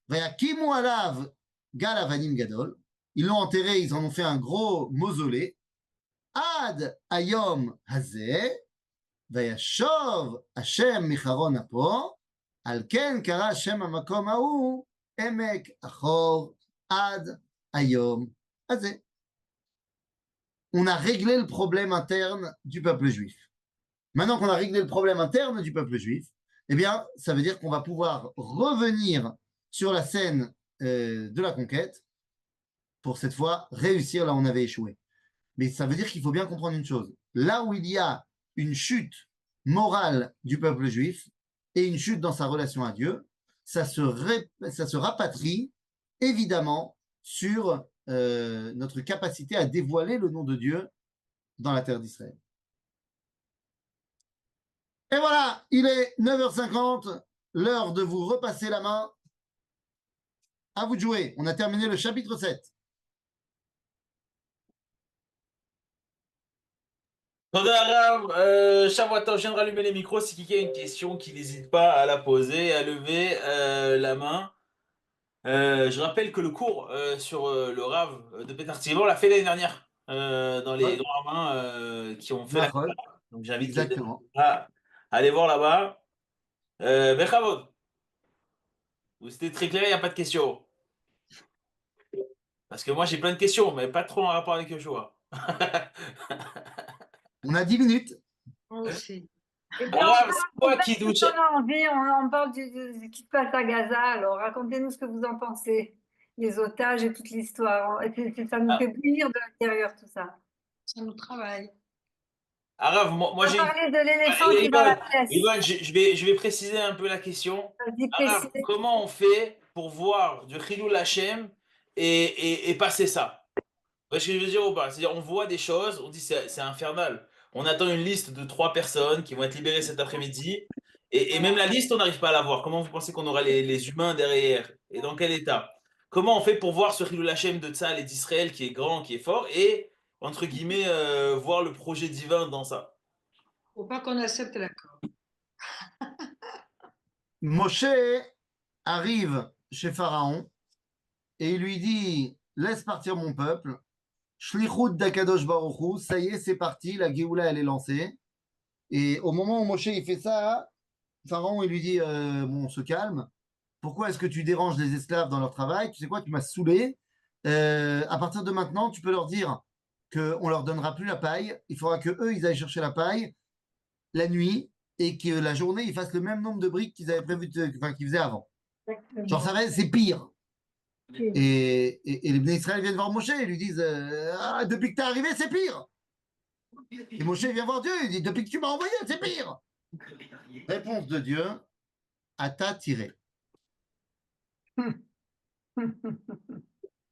Vayakimu Alav Gal Avanim Gadol. Ils l'ont enterré, ils en ont fait un gros mausolée. Ad Ayom Hazeh. Vayashov Hashem Micharon Apo. Al Ken Kara Hashem Amakom Aou. Emek Achor Ad Ayom Hazeh. On a réglé le problème interne du peuple juif. Maintenant qu'on a réglé le problème interne du peuple juif, eh bien, ça veut dire qu'on va pouvoir revenir sur la scène de la conquête pour cette fois réussir là où on avait échoué. Mais ça veut dire qu'il faut bien comprendre une chose. Là où il y a une chute morale du peuple juif et une chute dans sa relation à Dieu, ça se rapatrie évidemment sur notre capacité à dévoiler le nom de Dieu dans la terre d'Israël. Et voilà, il est 9h50, l'heure de vous repasser la main. À vous de jouer. On a terminé le chapitre 7. Shavuot, je viens de rallumer les micros. Si quelqu'un a une question, qu'il n'hésite pas à la poser, à lever la main. Je rappelle que le cours sur le Rav de Petar Tzivor l'a fait l'année dernière dans les Ouais. grands rabbins qui ont fait la Nahon, Kabbalah. Donc j'invite les exactement. à aller voir là-bas. Bechavod, c'était très clair, il n'y a pas de questions. Parce que moi j'ai plein de questions, mais pas trop en rapport avec Yoshua. On a 10 minutes. Moi aussi. Eh bien, Rav, c'est on toi fait qui ce douche. qu'on a envie, on parle de ce qui se passe à Gaza. Alors, racontez-nous ce que vous en pensez, les otages et toute l'histoire. Ça nous Ah, fait bouillir de l'intérieur, tout ça. Ça nous travaille. Rav, On moi va j'ai une. parler de l'éléphant qui est dans la pièce. Yvonne, je vais préciser un peu la question. Vas-y, Rav, précise. comment on fait pour voir du Chilul Hashem et passer ça? Vous voyez ce que je veux dire ou pas? C'est-à-dire, on voit des choses, on dit c'est infernal. On attend une liste de 3 personnes qui vont être libérées cet après-midi. Et même la liste, on n'arrive pas à la voir. Comment vous pensez qu'on aura les humains derrière? Et dans quel état? Comment on fait pour voir ce Chilul Hashem de Tzahal et d'Israël qui est grand, qui est fort, et, entre guillemets, voir le projet divin dans ça? Faut pas qu'on accepte l'accord. Moshe arrive chez Pharaon et il lui dit laisse partir mon peuple. Shlichut d'Akadosh Baruch Hu, ça y est, c'est parti, la Géoula, elle est lancée. Et au moment où Moshe il fait ça, Pharaon il lui dit bon, on se calme. Pourquoi est-ce que tu déranges les esclaves dans leur travail? Tu sais quoi, tu m'as saoulé. À partir de maintenant, tu peux leur dire qu'on leur donnera plus la paille. Il faudra que eux ils aillent chercher la paille la nuit et que la journée ils fassent le même nombre de briques qu'ils avaient prévu, enfin qu'ils faisaient avant. Genre ça va, c'est pire. Et les Bnei Israël viennent voir Moshe et lui disent ah, depuis que tu es arrivé, c'est pire. Et Moshe vient voir Dieu, il dit depuis que tu m'as envoyé, c'est pire. Réponse de Dieu, Ata tiré.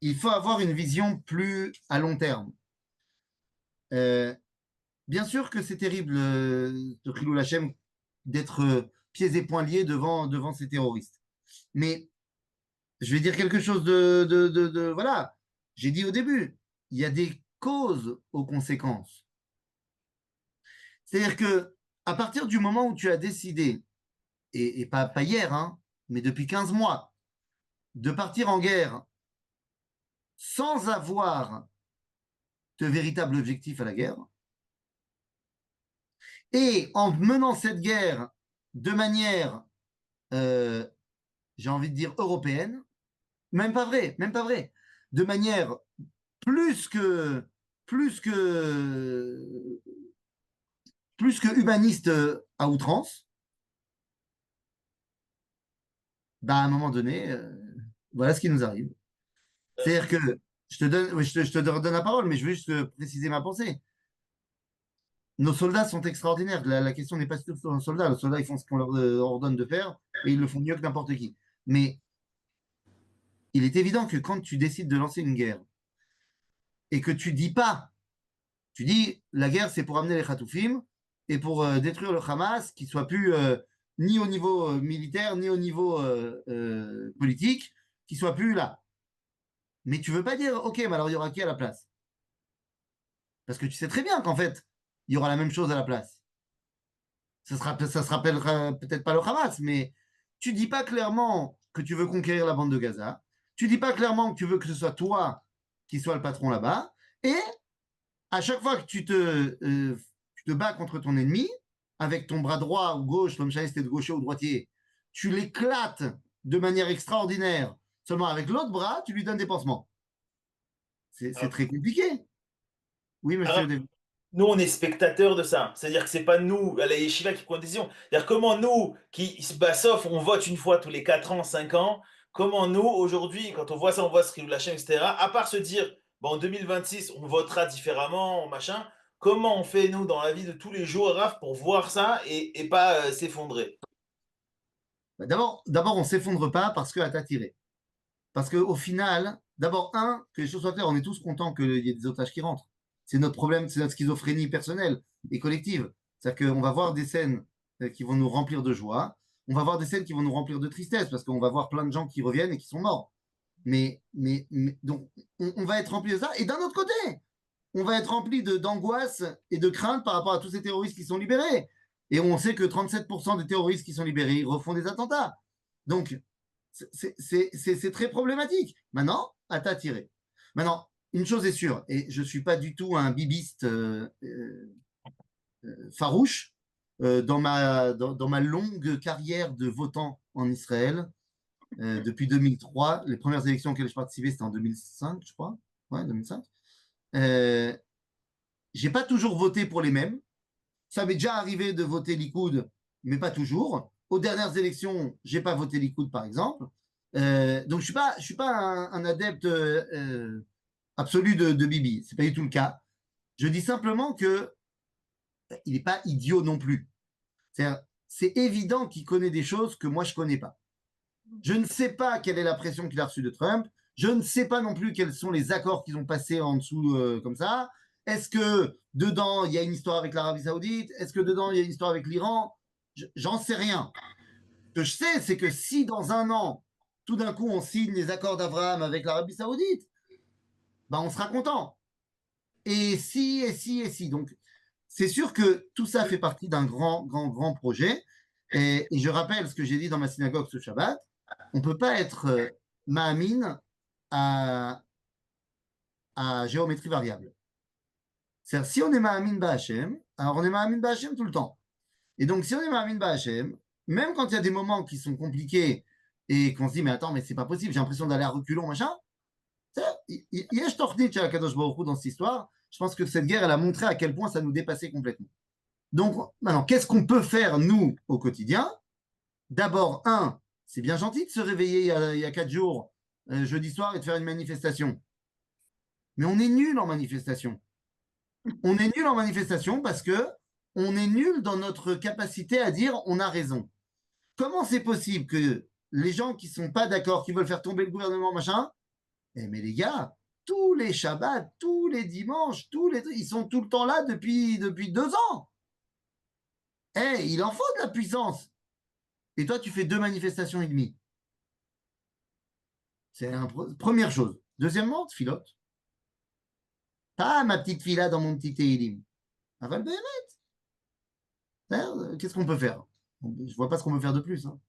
Il faut avoir une vision plus à long terme. Bien sûr que c'est terrible de Khilou Hachem d'être pieds et poings liés devant ces terroristes. Mais je vais dire quelque chose voilà. J'ai dit au début, il y a des causes aux conséquences. C'est-à-dire que à partir du moment où tu as décidé, et pas hier, hein, mais depuis 15 mois, de partir en guerre sans avoir de véritable objectif à la guerre, et en menant cette guerre de manière, j'ai envie de dire, européenne, même pas vrai, de manière plus que, plus que, plus que humaniste à outrance, bah, à un moment donné, voilà ce qui nous arrive. C'est-à-dire que je te redonne la parole, mais je veux juste préciser ma pensée. Nos soldats sont extraordinaires. La question n'est pas sur nos soldats. Les soldats, ils font ce qu'on leur ordonne de faire et ils le font mieux que n'importe qui. Mais il est évident que quand tu décides de lancer une guerre et que tu dis pas, tu dis la guerre c'est pour amener les Khatoufim et pour détruire le Hamas, qui soit plus ni au niveau militaire ni au niveau politique, qui soit plus là. Mais tu veux pas dire ok, mais alors il y aura qui à la place? Parce que tu sais très bien qu'en fait il y aura la même chose à la place. Ça se rappellera peut-être pas le Hamas, mais tu dis pas clairement que tu veux conquérir la bande de Gaza. Tu dis pas clairement que tu veux que ce soit toi qui sois le patron là-bas. Et à chaque fois que tu te bats contre ton ennemi, avec ton bras droit ou gauche, comme c'était de gaucher ou droitier, tu l'éclates de manière extraordinaire. Seulement avec l'autre bras, tu lui donnes des pansements. C'est très compliqué. Oui, monsieur. Nous, on est spectateurs de ça. C'est-à-dire que c'est pas nous, à la yeshiva, qui prenons des décisions. C'est-à-dire comment nous, bah, sauf on vote une fois tous les 4 ans, 5 ans, comment nous, aujourd'hui, quand on voit ça, on voit ce qu'il Hachem, etc., à part se dire, bon, en 2026, on votera différemment, machin, Comment on fait, nous, dans la vie de tous les jours, Raph, pour voir ça et pas s'effondrer? Bah, d'abord, on ne s'effondre pas parce que t'as tiré. Parce qu'au final, d'abord, que les choses soient claires, on est tous contents qu'il y ait des otages qui rentrent. C'est notre problème, c'est notre schizophrénie personnelle et collective. C'est-à-dire qu'on va voir des scènes qui vont nous remplir de joie, on va voir des scènes qui vont nous remplir de tristesse, parce qu'on va voir plein de gens qui reviennent et qui sont morts. Donc, on va être rempli de ça. Et d'un autre côté, on va être rempli d'angoisse et de crainte par rapport à tous ces terroristes qui sont libérés. Et on sait que 37% des terroristes qui sont libérés refont des attentats. Donc, c'est très problématique. Maintenant, à t'attirer. Maintenant, une chose est sûre, et je ne suis pas du tout un bibiste farouche, dans ma longue carrière de votant en Israël, depuis 2003, les premières élections auxquelles je participais, c'était en 2005, je crois. Ouais, 2005. J'ai pas toujours voté pour les mêmes. Ça m'est déjà arrivé de voter Likoud, mais pas toujours. Aux dernières élections, j'ai pas voté Likoud, par exemple. Donc, je suis pas un adepte absolu de Bibi. C'est pas du tout le cas. Je dis simplement que il n'est pas idiot non plus. C'est évident qu'il connaît des choses que moi, je connais pas. Je ne sais pas quelle est la pression qu'il a reçue de Trump. Je ne sais pas non plus quels sont les accords qu'ils ont passés en dessous comme ça. Est-ce que dedans, il y a une histoire avec l'Arabie Saoudite? Est-ce que dedans, il y a une histoire avec l'Iran? J'en sais rien. Ce que je sais, c'est que si dans un an, tout d'un coup, on signe les accords d'Abraham avec l'Arabie Saoudite, ben, on sera content. Et si, et si, et si. Donc, c'est sûr que tout ça fait partie d'un grand projet. Et je rappelle ce que j'ai dit dans ma synagogue ce Shabbat. On ne peut pas être Mahamine à géométrie variable. C'est-à-dire, si on est Mahamine Ba'Hashem, alors on est Mahamine Ba'Hashem tout le temps. Et donc, si on est Mahamine Ba'Hashem, même quand il y a des moments qui sont compliqués et qu'on se dit, mais attends, mais c'est pas possible, j'ai l'impression d'aller à reculons, machin. Il y a Shtornit chez Akadosh Baruch Hu dans cette histoire. Je pense que cette guerre, elle a montré à quel point ça nous dépassait complètement. Donc, maintenant, qu'est-ce qu'on peut faire, nous, au quotidien? D'abord, c'est bien gentil de se réveiller il y a 4 jours, jeudi soir, et de faire une manifestation. Mais on est nul en manifestation. On est nul en manifestation parce que on est nul dans notre capacité à dire on a raison. Comment c'est possible que les gens qui ne sont pas d'accord, qui veulent faire tomber le gouvernement, machin, mais les gars, tous les Shabbats, tous les dimanches, ils sont tout le temps là depuis 2 ans. Il en faut de la puissance. Et toi, tu fais 2 manifestations et demie. C'est la première chose. Deuxièmement, filote. Pas ma petite fille dans mon petit Teilim. Aval Béhémet. Qu'est-ce qu'on peut faire? Je vois pas ce qu'on peut faire de plus. Hein.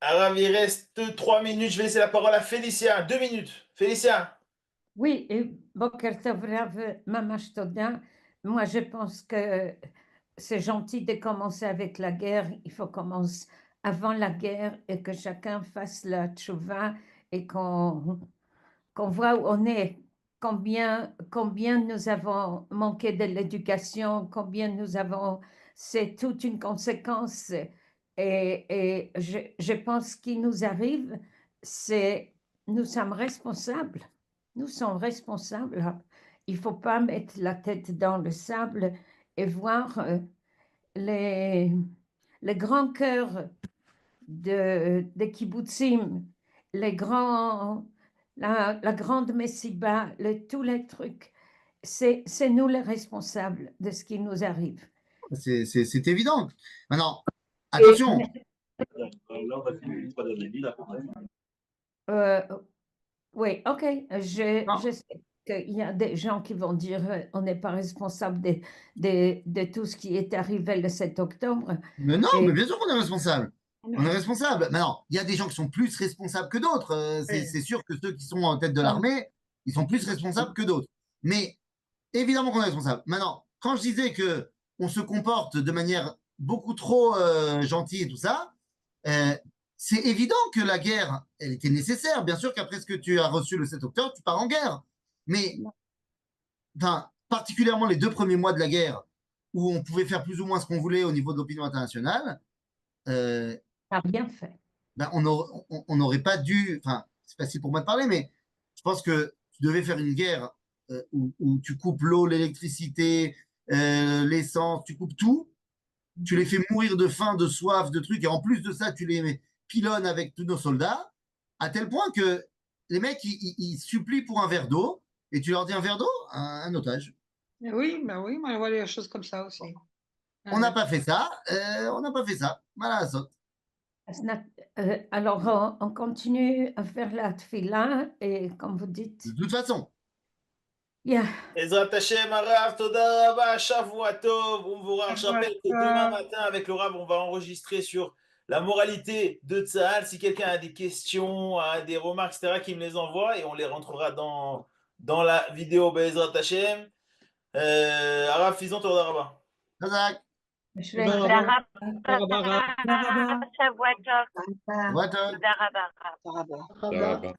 Alors, il reste 3 minutes. Je vais laisser la parole à Félicia. 2 minutes. Félicia. Oui, et Boker Tov Rav, Mamash Toda. Moi, je pense que c'est gentil de commencer avec la guerre. Il faut commencer avant la guerre et que chacun fasse la tchouva et qu'on voit où on est, combien nous avons manqué de l'éducation, combien nous avons, c'est toute une conséquence. Et je pense qu'il nous arrive, c'est nous sommes responsables. Nous sommes responsables. Il ne faut pas mettre la tête dans le sable et voir les grands cœurs de kibbutzim, les grands, la grande messiba, tous les trucs. C'est nous les responsables de ce qui nous arrive. C'est évident. Maintenant, attention. Oui, ok. Je sais qu'il y a des gens qui vont dire on n'est pas responsable de tout ce qui est arrivé le 7 octobre. Mais non, mais bien sûr qu'on est responsable. On est responsable. Maintenant, il y a des gens qui sont plus responsables que d'autres. C'est sûr que ceux qui sont en tête de l'armée, ils sont plus responsables que d'autres. Mais évidemment qu'on est responsable. Maintenant, quand je disais que on se comporte de manière beaucoup trop gentille et tout ça, c'est évident que la guerre, elle était nécessaire. Bien sûr qu'après ce que tu as reçu le 7 octobre, tu pars en guerre. Mais, enfin, particulièrement les 2 premiers mois de la guerre, où on pouvait faire plus ou moins ce qu'on voulait au niveau de l'opinion internationale, t'as bien fait. Ben on n'aurait pas dû, enfin, c'est facile pour moi de parler, mais je pense que tu devais faire une guerre où tu coupes l'eau, l'électricité, l'essence, tu coupes tout, tu les fais mourir de faim, de soif, de trucs, et en plus de ça, tu les pilonnes avec tous nos soldats, à tel point que les mecs, ils supplient pour un verre d'eau, et tu leur dis un verre d'eau, un otage. Oui, bah oui, moi je vois les choses comme ça aussi. On n'a pas fait ça, on n'a pas fait ça. Voilà, ça. Alors, on continue à faire la tefila et comme vous dites, De toute façon, yeah, Ezrat Hashem, Harav, Toda Rabba, Shavua Tov, Umvurach. Je rappelle que demain matin, avec le Rav, on va enregistrer sur la moralité de Tzahal. Si quelqu'un a des questions, a des remarques, etc., qu'il me les envoie et on les rentrera dans la vidéo Bezrat Hashem. Harav, Fison, Toda Rabba. Khazak, je vais תודה faire רבה. תודה רבה. Shavuot tov. Waton. תודה רבה. תודה רבה. תודה רבה.